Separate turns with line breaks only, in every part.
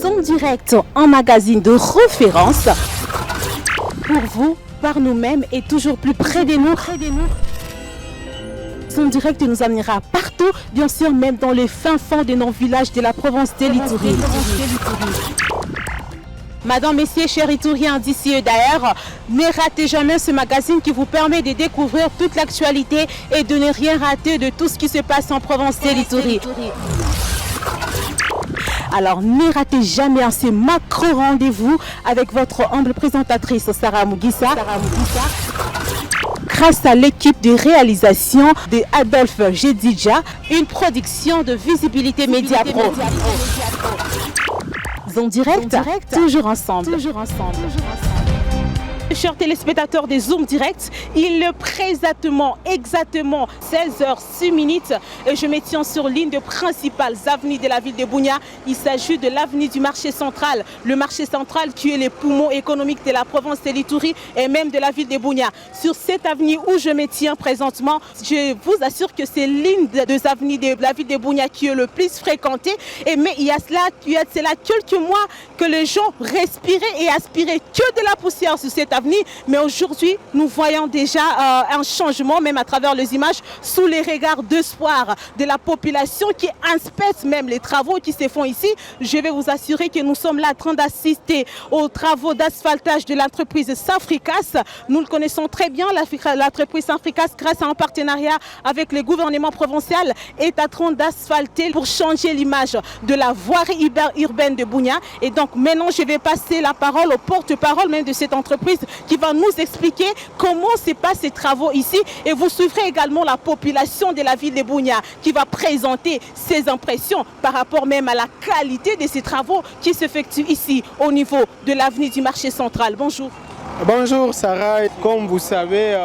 Zoom Direct, un magazine de référence pour vous, par nous-mêmes et toujours plus près de nous. Zoom Direct nous amènera partout, bien sûr même dans les fins fonds de nos villages de la province de l'Ituri. Madame, messieurs, chers Itouriens d'ici et d'ailleurs, ne ratez jamais ce magazine qui vous permet de découvrir toute l'actualité et de ne rien rater de tout ce qui se passe en province de l'Ituri. Alors ne ratez jamais ce macro rendez-vous avec votre humble présentatrice Sarah Mugisa. Grâce à l'équipe de réalisation de Adolphe Jedidja, une production de Visibilité Média Pro. En direct, toujours ensemble. Chers téléspectateurs des Zoom Direct, il est présentement exactement 16h06 et je me tiens sur l'une des principales avenues de la ville de Bunia. Il s'agit de l'avenue du marché central. Le marché central qui est le poumon économique de la province de l'Ituri et même de la ville de Bunia. Sur cette avenue où je me tiens présentement, je vous assure que c'est l'une des avenues de la ville de Bunia qui est le plus fréquentée. Mais il y a cela quelques mois que les gens respiraient et aspiraient que de la poussière sur cette avenue. Mais aujourd'hui, nous voyons déjà un changement, même à travers les images, sous les regards d'espoir de la population qui inspecte même les travaux qui se font ici. Je vais vous assurer que nous sommes là en train d'assister aux travaux d'asphaltage de l'entreprise Safricas. Nous le connaissons très bien, l'entreprise Safricas, grâce à un partenariat avec le gouvernement provincial, est en train d'asphalter pour changer l'image de la voirie urbaine de Bunia. Et donc maintenant, je vais passer la parole au porte-parole même de cette entreprise qui va nous expliquer comment se passent ces travaux ici. Et vous suivrez également la population de la ville de Bunia qui va présenter ses impressions par rapport même à la qualité de ces travaux qui s'effectuent ici au niveau de l'avenue du marché central. Bonjour.
Bonjour Sarah. Comme vous savez,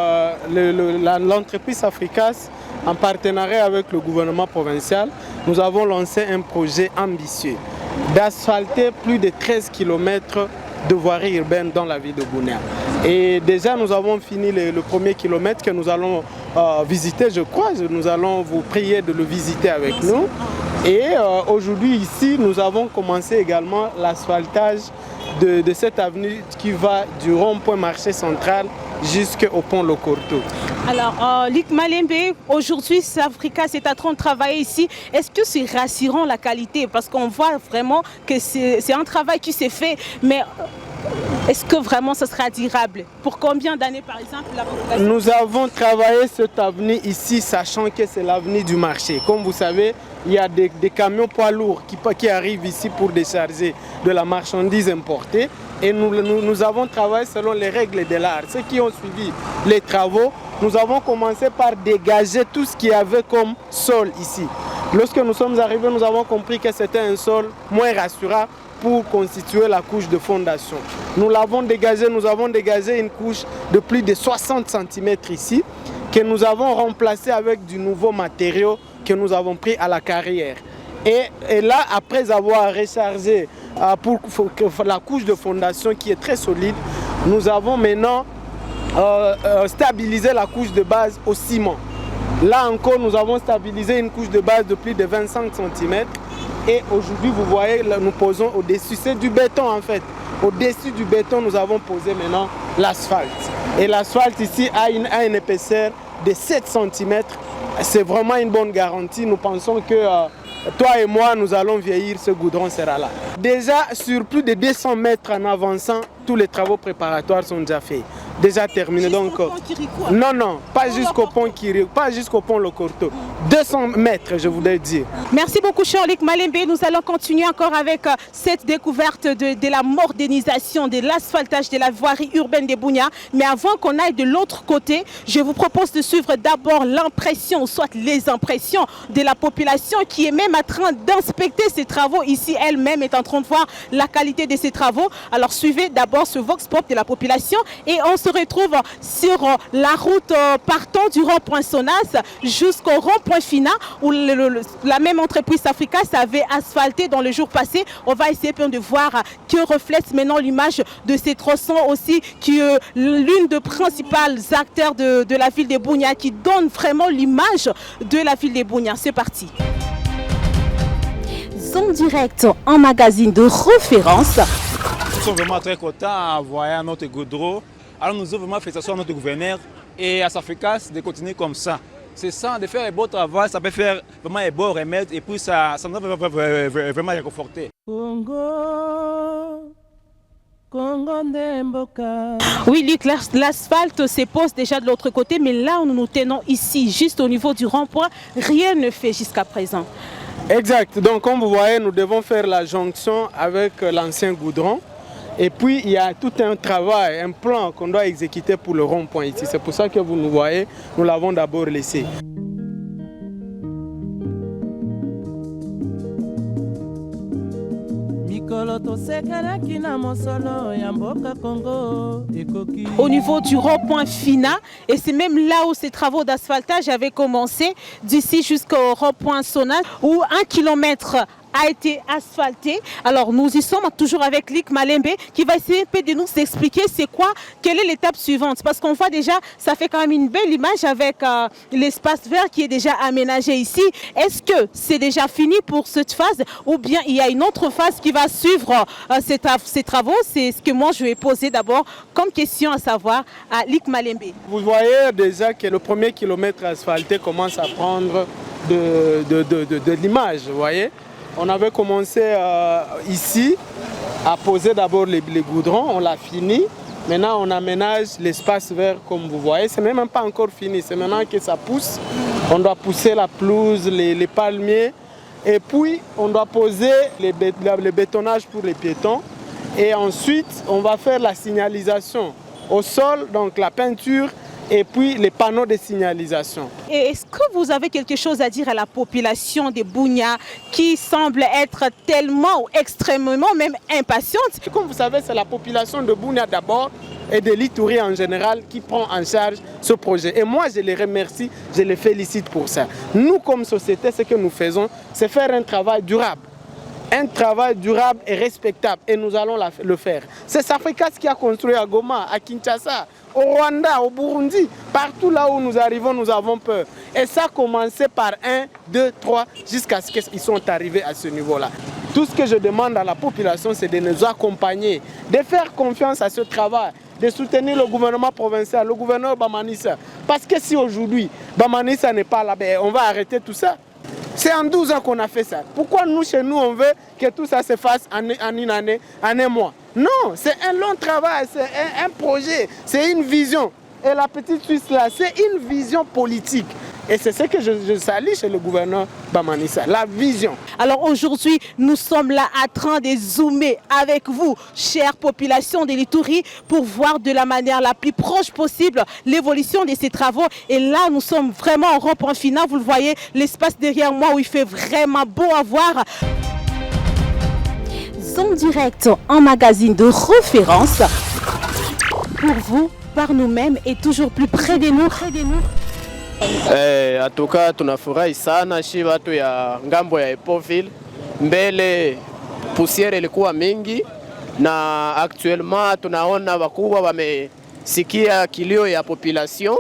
l'entreprise Safricas, en partenariat avec le gouvernement provincial, nous avons lancé un projet ambitieux d'asphalter plus de 13 km de voirie urbaine dans la ville de Bunia. Et déjà nous avons fini le premier kilomètre que nous allons visiter, je crois. Nous allons vous prier de le visiter avec nous. Et aujourd'hui ici, nous avons commencé également l'asphaltage de cette avenue qui va du rond-point marché central jusqu'au pont Lokorto.
Alors, Luc Malembe, aujourd'hui, Safricas est en train de travailler ici. Est-ce que c'est rassurant la qualité? Parce qu'on voit vraiment que c'est un travail qui s'est fait, mais est-ce que vraiment ce sera durable? Pour combien d'années, par exemple, la population?
Nous avons travaillé cette avenue ici, sachant que c'est l'avenue du marché. Comme vous savez, il y a des camions poids lourds qui arrivent ici pour décharger de la marchandise importée. Et nous avons travaillé selon les règles de l'art. Ceux qui ont suivi les travaux, nous avons commencé par dégager tout ce qu'il y avait comme sol ici. Lorsque nous sommes arrivés, nous avons compris que c'était un sol moins rassurant pour constituer la couche de fondation. Nous l'avons dégagé, nous avons dégagé une couche de plus de 60 cm ici, que nous avons remplacé avec du nouveau matériau que nous avons pris à la carrière. Et là, après avoir rechargé pour la couche de fondation qui est très solide, nous avons maintenant stabilisé la couche de base au ciment. Là encore, nous avons stabilisé une couche de base de plus de 25 cm. Et aujourd'hui, vous voyez, nous posons au-dessus, c'est du béton en fait. Au-dessus du béton, nous avons posé maintenant l'asphalte. Et l'asphalte ici a une épaisseur de 7 cm. C'est vraiment une bonne garantie. Nous pensons que toi et moi, nous allons vieillir, ce goudron sera là. Déjà, sur plus de 200 mètres en avançant, tous les travaux préparatoires sont déjà faits, déjà terminés. Donc, non, pas jusqu'au pont Kiri, pas jusqu'au pont Lokorto. 200 mètres, je voudrais dire.
Merci beaucoup, Charles Malembe. Nous allons continuer encore avec cette découverte de la modernisation, de l'asphaltage de la voirie urbaine de Bunia. Mais avant qu'on aille de l'autre côté, je vous propose de suivre d'abord l'impression, soit les impressions de la population qui est même en train d'inspecter ces travaux. Ici, elle-même est en train de voir la qualité de ces travaux. Alors, suivez d'abord ce vox pop de la population et on se retrouve sur la route partant du rond-point Sonas jusqu'au rond-point Fina où la même entreprise Safricas avait asphalté dans le jour passé. On va essayer de voir que reflète maintenant l'image de ces tronçons aussi qui est l'une des principales acteurs de la ville de Bunia qui donne vraiment l'image de la ville de Bunia. C'est parti. Zoom direct en magazine de référence.
Nous sommes vraiment très contents à voir notre goudron. Alors nous avons vraiment félicitations à notre gouverneur et à Safricas de continuer comme ça. C'est ça, de faire un beau travail, ça peut faire vraiment un beau remède et puis ça nous va vraiment réconforter.
Oui, Luc, l'asphalte se pose déjà de l'autre côté, mais là où nous nous tenons ici, juste au niveau du rond-point, rien ne fait jusqu'à présent.
Exact, donc comme vous voyez, nous devons faire la jonction avec l'ancien goudron. Et puis il y a tout un travail, un plan qu'on doit exécuter pour le rond-point ici. C'est pour ça que vous nous voyez, nous l'avons d'abord laissé.
Au niveau du rond-point Fina, et c'est même là où ces travaux d'asphaltage avaient commencé, d'ici jusqu'au rond-point Sonal, où 1 kilomètre a été asphalté. Alors nous y sommes toujours avec Lick Malembe qui va essayer de nous expliquer c'est quoi, quelle est l'étape suivante. Parce qu'on voit déjà, ça fait quand même une belle image avec l'espace vert qui est déjà aménagé ici. Est-ce que c'est déjà fini pour cette phase ou bien il y a une autre phase qui va suivre ces travaux? C'est ce que moi je vais poser d'abord comme question à savoir à Lick Malembe.
Vous voyez déjà que le premier kilomètre asphalté commence à prendre de l'image, vous voyez. On avait commencé ici à poser d'abord les goudrons, on l'a fini. Maintenant on aménage l'espace vert comme vous voyez. C'est même pas encore fini, c'est maintenant que ça pousse. On doit pousser la pelouse, les palmiers. Et puis on doit poser les bétonnages pour les piétons. Et ensuite on va faire la signalisation au sol, donc la peinture. Et puis les panneaux de signalisation.
Et est-ce que vous avez quelque chose à dire à la population de Bunia qui semble être tellement ou extrêmement même impatiente?
Comme vous savez, c'est la population de Bunia d'abord et de l'Ituri en général qui prend en charge ce projet. Et moi, je les remercie, je les félicite pour ça. Nous, comme société, ce que nous faisons, c'est faire un travail durable. Un travail durable et respectable. Et nous allons le faire. C'est Safricas qui a construit à Goma, à Kinshasa, au Rwanda, au Burundi. Partout là où nous arrivons, nous avons peur. Et ça a commencé par 1, 2, 3, jusqu'à ce qu'ils sont arrivés à ce niveau-là. Tout ce que je demande à la population, c'est de nous accompagner, de faire confiance à ce travail, de soutenir le gouvernement provincial, le gouverneur Bamanissa. Parce que si aujourd'hui, Bamanissa n'est pas là, on va arrêter tout ça. C'est en 12 ans qu'on a fait ça. Pourquoi nous, chez nous, on veut que tout ça se fasse en une année, en un mois? Non, c'est un long travail, c'est un projet, c'est une vision. Et la petite Suisse là, c'est une vision politique. Et c'est ce que je salue chez le gouverneur Bamanissa, la vision.
Alors aujourd'hui, nous sommes là en train de zoomer avec vous, chère population de l'Ituri, pour voir de la manière la plus proche possible l'évolution de ces travaux. Et là, nous sommes vraiment au rond-point final. Vous le voyez, l'espace derrière moi où il fait vraiment beau à voir. Zoom direct en magazine de référence. Pour vous, par nous-mêmes et toujours plus près de nous.
En tout cas tunafurahi sana shi watu ya ngambo ya Epoville. Mbele pusiere ilikuwa mingi na actuellement tunaona wakubwa wamesikia kilio ya population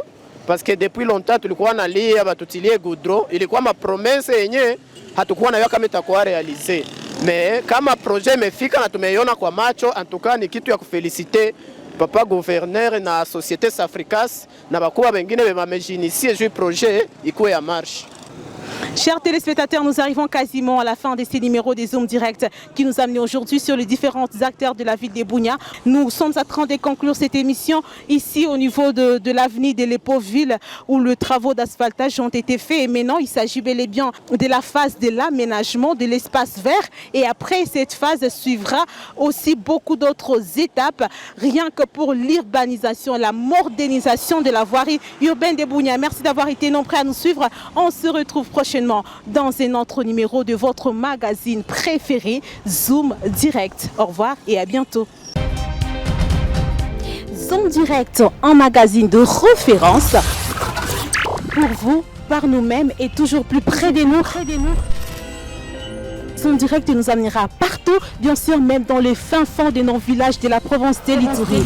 parce que depuis longtemps tulikuwa nalia batutilie goudron, ilikuwa ma promesse yenye hatukuwa na kama itakuwa realize. Mais kama projet imefika na tumeiona kwa macho, en tout cas ni kitu ya kufeliciter papa gouverneur na société Safricas na bakuba bengine bemamejinisie juu projet ikuwe ya marche.
Chers téléspectateurs, nous arrivons quasiment à la fin de ces numéros des Zooms Directs qui nous amènent aujourd'hui sur les différents acteurs de la ville de Bunia. Nous sommes en train de conclure cette émission ici au niveau de l'avenue de l'Epoville où les travaux d'asphaltage ont été faits. Et maintenant, il s'agit bel et bien de la phase de l'aménagement de l'espace vert. Et après cette phase suivra aussi beaucoup d'autres étapes, rien que pour l'urbanisation, la modernisation de la voirie urbaine de Bunia. Merci d'avoir été nombreux à nous suivre. On se retrouve prochainement dans un autre numéro de votre magazine préféré, Zoom Direct. Au revoir et à bientôt. Zoom Direct en magazine de référence. Pour vous, par nous-mêmes et toujours plus près de nous. Zoom Direct nous amènera partout, bien sûr même dans les fins fonds de nos villages de la province de l'Ituri.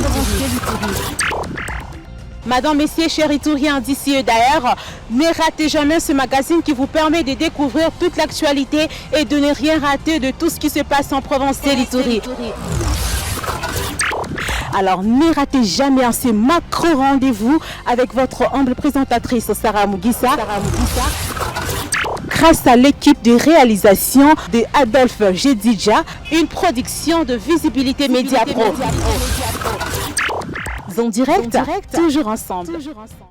Madame, messieurs, chers Itouriens d'ici et d'ailleurs, ne ratez jamais ce magazine qui vous permet de découvrir toute l'actualité et de ne rien rater de tout ce qui se passe en province de l'Itourie. Alors ne ratez jamais ce macro rendez-vous avec votre humble présentatrice Sarah Muguissa. Grâce à l'équipe de réalisation de Adolphe Jedidja, une production de Visibilité Média Pro. En direct, toujours ensemble.